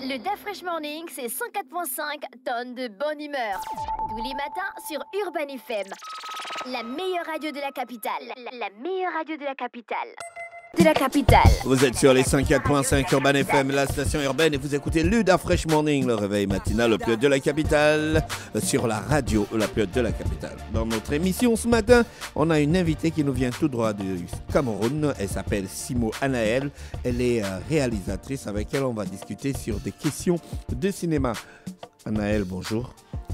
Le DAF Fresh Morning, c'est 104.5 tonnes de bonne humeur. Tous les matins sur Urban FM. La meilleure radio de la capitale. La meilleure radio de la capitale. Vous êtes sur les 104.5 Urban FM, la station urbaine, et vous écoutez le DAF Fresh Morning, le réveil matinal le plus haut de la capitale, sur la radio la plus haute de la capitale. Dans notre émission ce matin, on a une invitée qui nous vient tout droit du Cameroun. Elle s'appelle Simo Anaël. Elle est réalisatrice. Avec elle, on va discuter sur des questions de cinéma. Anaël, bonjour.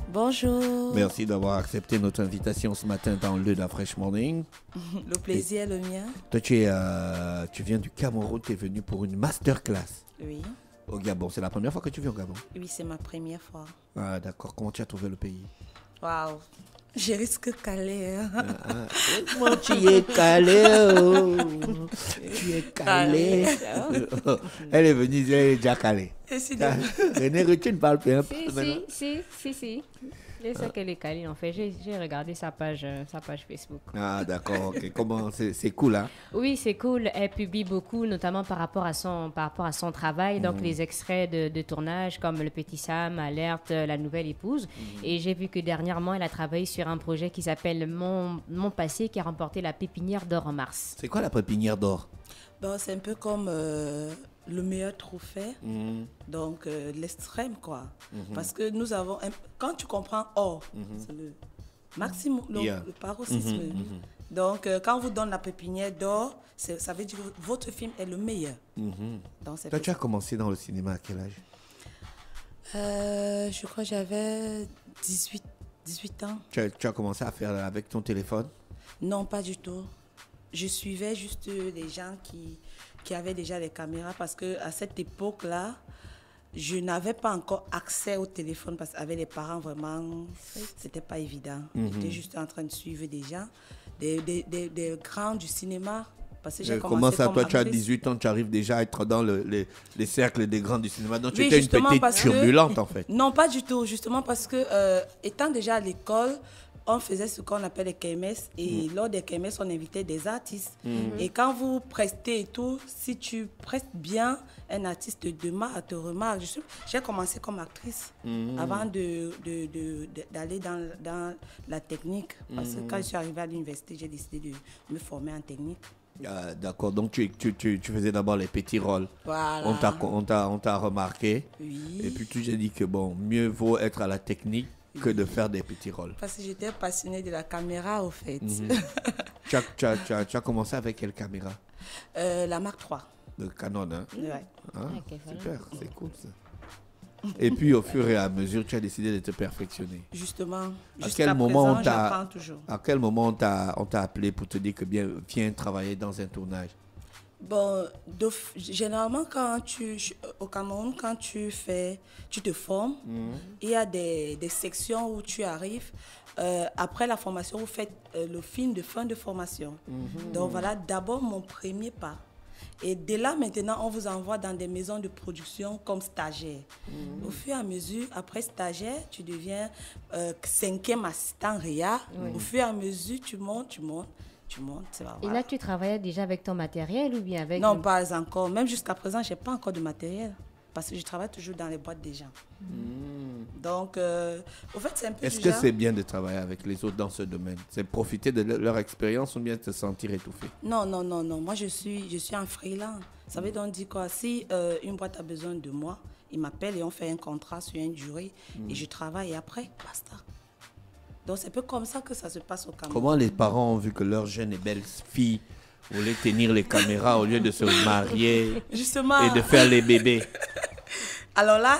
Bonjour. Merci d'avoir accepté notre invitation ce matin dans le DAF Fresh Morning. Le plaisir est le mien. Toi, tu viens du Cameroun, tu es venu pour une masterclass. Oui. Au Gabon, c'est la première fois que tu viens au Gabon? Oui, c'est ma première fois. Ah, d'accord. Comment tu as trouvé le pays? Waouh. Je risque calé. Comment tu es calé? Oh. Tu es calé. Elle est venue, elle est déjà calée. René, tu ne parles plus un peu. Si. C'est ça qu'elle est calée en fait. J'ai regardé sa page Facebook. Ah, d'accord. Ok. Comment c'est cool, hein? Oui, c'est cool. Elle publie beaucoup, notamment par rapport à son travail. Donc les extraits de tournage comme Le Petit Sam, Alerte, La Nouvelle Épouse. Et j'ai vu que dernièrement, elle a travaillé sur un projet qui s'appelle Mon Passé, qui a remporté la Pépinière d'or en mars. C'est quoi la Pépinière d'or? Bon, c'est un peu comme le meilleur trophée, donc l'extrême, quoi. Parce que nous avons, quand tu comprends or, c'est le maximum, le paroxysme. Donc, quand on vous donne la pépinière d'or, ça veut dire que votre film est le meilleur. Donc, toi, tu as commencé dans le cinéma à quel âge? Je crois que j'avais 18 ans. Tu as commencé à faire avec ton téléphone? Non, pas du tout. Je suivais juste les gens qui avaient déjà les caméras parce qu'à cette époque-là, je n'avais pas encore accès au téléphone parce qu'avec les parents, vraiment, c'était pas évident. J'étais juste en train de suivre des gens, des grands du cinéma. Parce que j'ai commencé comment ça, comme toi, tu as actrice. 18 ans, tu arrives déjà à être dans les cercles des grands du cinéma. Donc, tu Oui, étais une justement, petite turbulente, en fait. Non, pas du tout. Justement parce que, étant déjà à l'école, on faisait ce qu'on appelle les KMS. Et lors des KMS, on invitait des artistes. Et quand vous prestez et tout, si tu prestes bien, un artiste te demande, te remarque. J'ai commencé comme actrice avant d'aller dans la technique. Parce que quand je suis arrivée à l'université, j'ai décidé de me former en technique. Ah, d'accord, donc tu faisais d'abord les petits rôles. Voilà. On t'a remarqué. Oui. Et puis tu t'es dit que bon, mieux vaut être à la technique que de faire des petits rôles. Parce que j'étais passionnée de la caméra, au fait. Tu as commencé avec quelle caméra? La Mark III. De Canon, hein? Ouais. Ah, super, c'est cool ça. Et puis au fur et à mesure, tu as décidé de te perfectionner. Justement, à quel moment on t'a appelé pour te dire que viens travailler dans un tournage? Bon, généralement, au Cameroun, quand tu te formes, il y a des sections où tu arrives. Après la formation, vous faites le film de fin de formation. Donc voilà, d'abord mon premier pas. Et dès là, maintenant, on vous envoie dans des maisons de production comme stagiaire. Au fur et à mesure, après stagiaire, tu deviens 5e assistant réa. Au fur et à mesure, tu montes. Et là, tu travaillais déjà avec ton matériel ou bien avec... Non, pas encore. Même jusqu'à présent, je n'ai pas encore de matériel. Parce que je travaille toujours dans les boîtes des gens. Donc, au fait, c'est un peu... Est-ce que c'est bien de travailler avec les autres dans ce domaine? C'est profiter de leur expérience ou bien te sentir étouffé? Non. Moi, je suis en freelance. Ça veut donc dire quoi? Si une boîte a besoin de moi, ils m'appellent et on fait un contrat sur une durée et je travaille et après, basta. Donc, c'est un peu comme ça que ça se passe au Cameroun. Comment les parents ont vu que leur jeune et belle fille voulait tenir les caméras au lieu de se marier justement, et de faire les bébés? Alors là,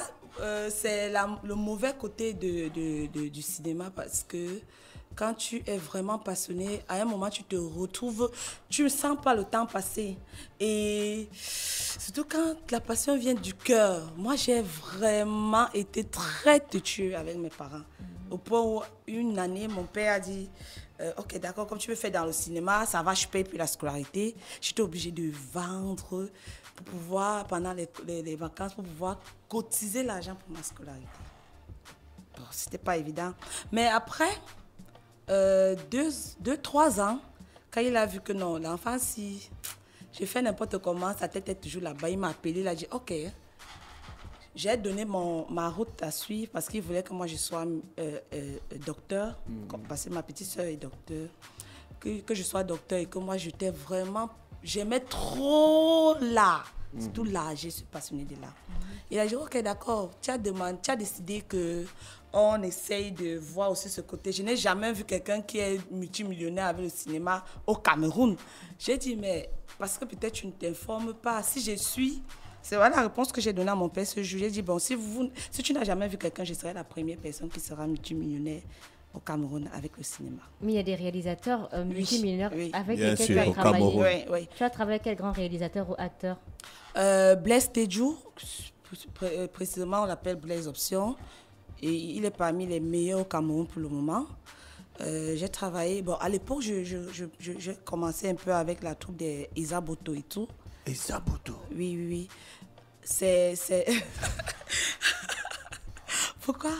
c'est le mauvais côté du cinéma parce que quand tu es vraiment passionné, à un moment, tu te retrouves, tu ne sens pas le temps passer. Et surtout quand la passion vient du cœur. Moi, j'ai vraiment été très têtue avec mes parents. Au point où, une année, mon père a dit... ok, d'accord, comme tu veux faire dans le cinéma, ça va, je paye plus la scolarité. J'étais obligée de vendre pour pouvoir, pendant les vacances, pour pouvoir cotiser l'argent pour ma scolarité. Bon, c'était pas évident. Mais après 2-3 ans, quand il a vu que non, l'enfant, si je fais n'importe comment, sa tête est toujours là-bas, il m'a appelé, il a dit, ok, j'ai donné ma route à suivre parce qu'il voulait que moi je sois docteur, parce que ma petite soeur est docteur, que je sois docteur et que moi j'aimais trop l'art. Surtout l'art, je suis passionnée de l'art. Il a dit, ok, d'accord, tu as décidé qu'on essaye de voir aussi ce côté. Je n'ai jamais vu quelqu'un qui est multimillionnaire avec le cinéma au Cameroun. J'ai dit, mais parce que peut-être tu ne t'informes pas. Si je suis... C'est voilà la réponse que j'ai donnée à mon père ce jour. J'ai dit, bon, si tu n'as jamais vu quelqu'un, je serai la première personne qui sera multimillionnaire au Cameroun avec le cinéma. Mais il y a des réalisateurs multimillionnaires avec bien lesquels sûr, tu as au travaillé. Cameroun. Oui. Tu as travaillé avec quel grand réalisateur ou acteur? Blaise Tedjou, précisément on l'appelle Blaise Option. Et il est parmi les meilleurs au Cameroun pour le moment. J'ai travaillé... Bon, à l'époque, je commençais un peu avec la troupe des Isa Boto et tout. Isa Boto? Oui. C'est... Pourquoi?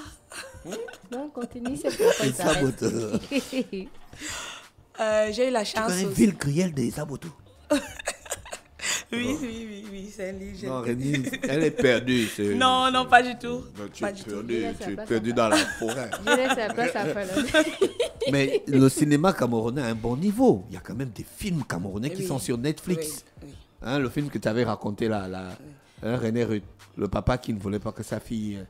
Non, continue, c'est pourquoi il Isa Boto. J'ai eu la chance... Tu connais Ville Cruelle des Isa Boto? Oui, c'est un livre. Non, Rémi, elle est perdue. Non, pas du tout. Tu es perdu dans la forêt. Je laisse la place à Fallon. Mais le cinéma camerounais a un bon niveau. Il y a quand même des films camerounais qui sont sur Netflix. Oui. Hein, le film que tu avais raconté là, René Ruth, le papa qui ne voulait pas que sa fille...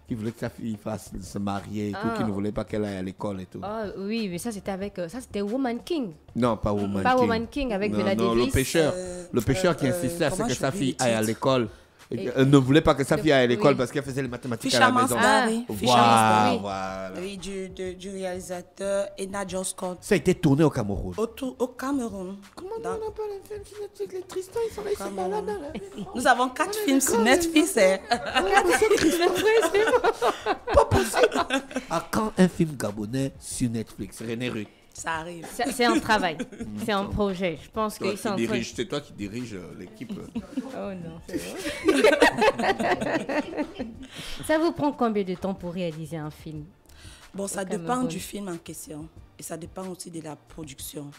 qui voulait que sa fille fasse se marier et tout, qui ne voulait pas qu'elle aille à l'école et tout. Oui, mais ça c'était Woman King. Non, pas Woman King. Pas Woman King avec Bella Davis. Non, le pêcheur qui insistait à ce que sa fille aille à l'école. Elle ne voulait pas que sa fille aille à l'école parce qu'elle faisait les mathématiques à la maison. Voilà. Oui, du réalisateur Ena John Scott. Ça a été tourné au Cameroun. Au Cameroun. Comment on appelle les films sur Netflix? Les Tristan, ils sont là, ils sont malades. Nous avons 4 films sur Netflix. Pas possible. À quand un film gabonais sur Netflix? René Ruth. Ça arrive. C'est un travail, c'est un projet. Je pense qu'ils sont en train... C'est toi qui diriges l'équipe. Oh non, c'est vrai. Ça vous prend combien de temps pour réaliser un film? Bon, ça dépend du film en question. Et ça dépend aussi de la production.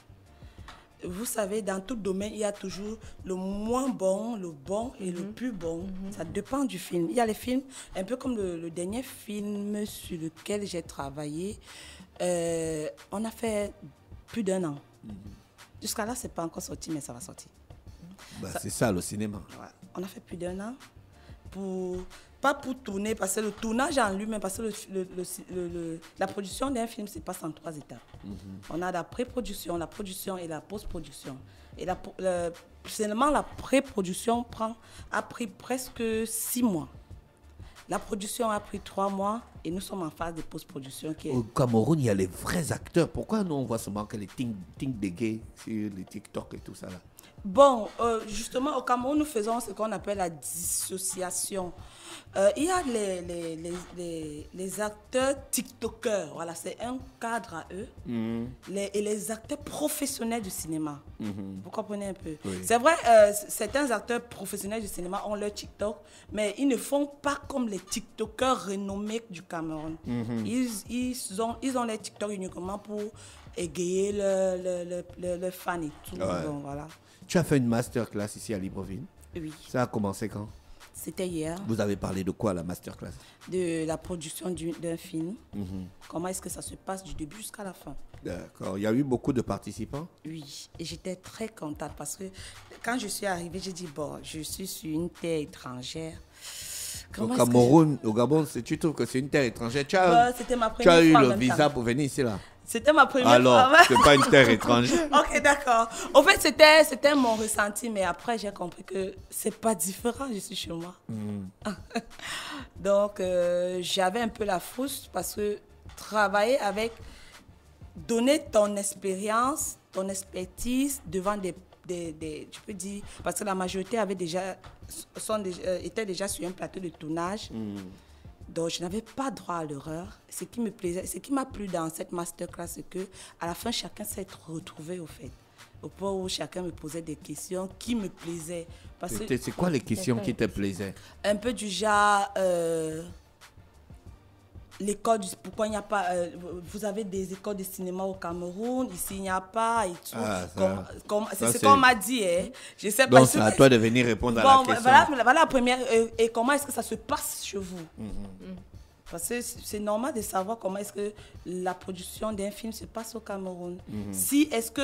Vous savez, dans tout domaine, il y a toujours le moins bon, le bon et le plus bon. Ça dépend du film. Il y a les films, un peu comme le dernier film sur lequel j'ai travaillé. On a fait plus d'1 an. Jusqu'à là, c'est pas encore sorti, mais ça va sortir. C'est ça, le cinéma. Ouais. On a fait plus d'1 an. Pas pour tourner, parce que le tournage en lui-même, parce que la production d'un film se passe en 3 étapes. On a la pré-production, la production et la post-production. Et seulement la pré-production a pris presque 6 mois. La production a pris 3 mois et nous sommes en phase de post-production. Au Cameroun, il y a les vrais acteurs. Pourquoi nous, on voit seulement que les ting des gays sur les TikTok et tout ça là? Bon, justement, au Cameroun, nous faisons ce qu'on appelle la dissociation. Il y a les acteurs TikTokers, voilà, c'est un cadre à eux, et les acteurs professionnels du cinéma. Vous comprenez un peu? Oui. C'est vrai, certains acteurs professionnels du cinéma ont leur TikTok, mais ils ne font pas comme les TikTokers renommés du Cameroun. Ils ont les TikTok uniquement pour égayer leurs fans et tout. Ouais. Donc, voilà. Tu as fait une masterclass ici à Libreville? Oui. Ça a commencé quand? C'était hier. Vous avez parlé de quoi, la masterclass? De la production d'un film. Comment est-ce que ça se passe du début jusqu'à la fin. D'accord. Il y a eu beaucoup de participants? Oui. Et j'étais très contente parce que quand je suis arrivée, j'ai dit, bon, je suis sur une terre étrangère. Au Cameroun, au Gabon, tu trouves que c'est une terre étrangère? C'était ma première fois. Tu as eu le visa pour venir ici, là? C'était ma première fois. Alors, c'est pas une terre étrangère. Ok, d'accord. En fait, c'était mon ressenti, mais après, j'ai compris que c'est pas différent, je suis chez moi. Donc, j'avais un peu la frousse parce que travailler avec, donner ton expérience, ton expertise devant des je peux dire, parce que la majorité était déjà sur un plateau de tournage. Donc, je n'avais pas droit à l'erreur. Ce qui me plaisait, ce qui m'a plu dans cette masterclass, c'est qu'à la fin, chacun s'est retrouvé, au fait. Au point où chacun me posait des questions qui me plaisaient. C'est quoi les questions qui te plaisaient? Un peu du genre, pourquoi il n'y a pas, vous avez des écoles de cinéma au Cameroun, ici il n'y a pas et tout. C'est ce qu'on m'a dit. Hein. Je sais pas. Donc c'est à toi de venir répondre à la question. Voilà la première. Et comment est-ce que ça se passe chez vous? Parce que c'est normal de savoir comment est-ce que la production d'un film se passe au Cameroun. Si est-ce que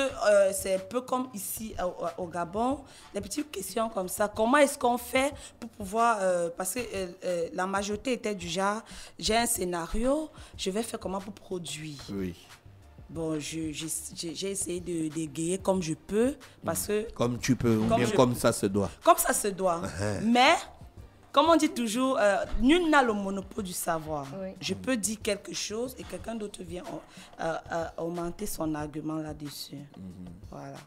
c'est un peu comme ici au Gabon, des petites questions comme ça. Comment est-ce qu'on fait pour pouvoir... parce que la majorité était du genre, j'ai un scénario, je vais faire comment pour produire. Oui. Bon, j'ai essayé de dégayer comme je peux, parce que... Comme tu peux, ou bien comme ça se doit. Comme ça se doit. Mais... Comme on dit toujours, nul n'a le monopole du savoir. Oui. Je peux dire quelque chose et quelqu'un d'autre vient augmenter son argument là-dessus. Voilà.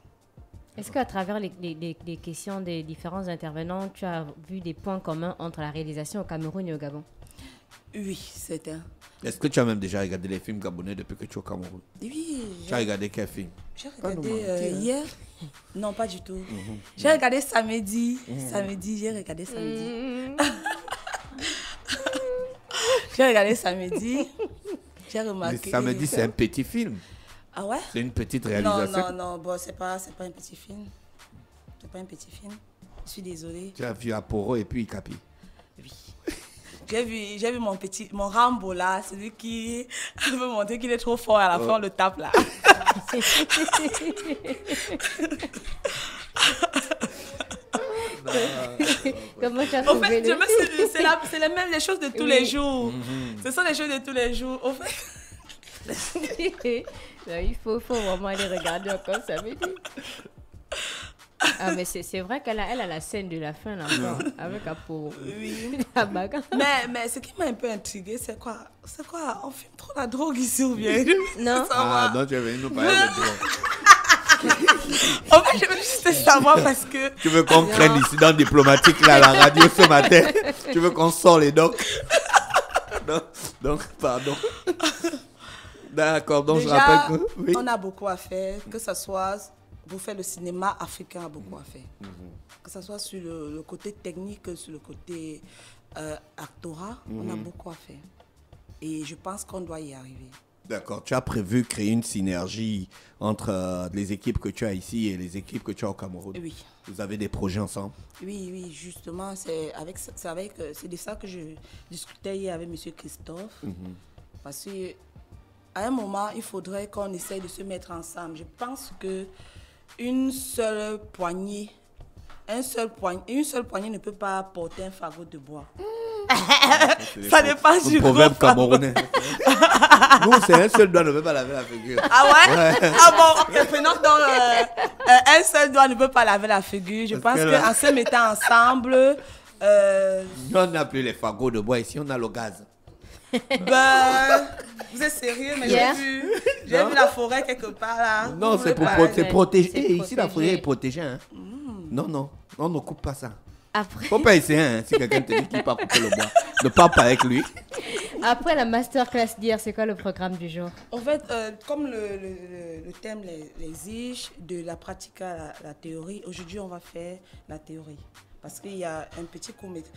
Est-ce qu'à travers les questions des différents intervenants, tu as vu des points communs entre la réalisation au Cameroun et au Gabon? Oui, c'est un. Est-ce que tu as même déjà regardé les films gabonais depuis que tu es au Cameroun? Oui. Tu as regardé quel film? J'ai regardé hier. Non, pas du tout. J'ai regardé samedi. J'ai regardé samedi. J'ai regardé samedi. J'ai remarqué. Le samedi, c'est un petit film. Ah ouais? C'est une petite réalisation. Non. Bon, c'est pas un petit film. C'est pas un petit film. Je suis désolée. Tu as vu Aporo et puis Ikapi? Oui. J'ai vu mon Rambo là, celui qui veut montrer qu'il est trop fort, à la fin on le tape là. Comment tu as trouvé? En fait, c'est les mêmes les choses de tous les jours. Ce sont les choses de tous les jours. En fait. Il faut vraiment aller regarder encore ça veut dire. Ah, mais c'est vrai qu'elle a la scène de la fin là, avec Aporo. Oui. La bagarre. Mais ce qui m'a un peu intriguée, c'est quoi? On filme trop la drogue ici ou bien? Non. Ah, non, tu es venu nous parler de drogue. En fait, je veux juste savoir parce que... Tu veux qu'on craigne l'incident diplomatique là à la radio ce matin? Tu veux qu'on sort les docs? Donc, pardon. D'accord, donc déjà, je rappelle que... Oui. On a beaucoup à faire, que ce soit... Pour faire le cinéma africain a beaucoup à faire. Que ce soit sur le côté technique, sur le côté actorat, on a beaucoup à faire. Et je pense qu'on doit y arriver. D'accord. Tu as prévu créer une synergie entre les équipes que tu as ici et les équipes que tu as au Cameroun? Oui. Vous avez des projets ensemble? Oui, justement, c'est de ça que je discutais hier avec M. Christophe. Parce qu'à un moment, il faudrait qu'on essaye de se mettre ensemble. Je pense que une seule poignée ne peut pas porter un fagot de bois. Ça dépend du proverbe camerounais. Nous, c'est un seul doigt ne peut pas laver la figure. Ah ouais? Ah bon, ok, prenons donc un seul doigt ne peut pas laver la figure. Je pense qu'en se mettant ensemble... on n'a plus les fagots de bois, ici on a le gaz. Vous êtes sérieux, mais j'ai vu la forêt quelque part là. Non, c'est pour protéger. Ici, la forêt est protégée. Hein. Non, on ne coupe pas ça. Après... Faut pas essayer, hein, si quelqu'un te dit qu'il ne peut pas couper le bois. Ne parle pas avec lui. Après la masterclass d'hier, c'est quoi le programme du jour? En fait, comme le thème l'exige, de la pratique à la théorie, aujourd'hui on va faire la théorie. Parce qu'il y a un petit court-métrage.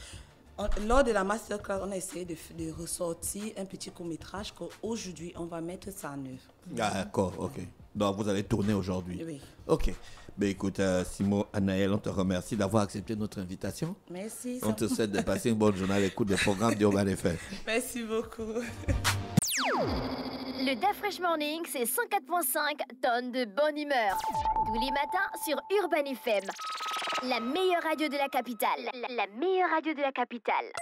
Lors de la masterclass, on a essayé de ressortir un petit court-métrage qu'aujourd'hui, on va mettre ça en œuvre. D'accord, ok. Donc, vous allez tourner aujourd'hui? Oui. Ok. Ben, écoute, Simon, Anaël, on te remercie d'avoir accepté notre invitation. Merci. On te souhaite de passer une bonne journée à l'écoute des programmes d'Urban FM. Merci beaucoup. Le Da Fresh Morning, c'est 104.5 tonnes de bonne humeur. Tous les matins sur Urban FM. La meilleure radio de la capitale. La meilleure radio de la capitale.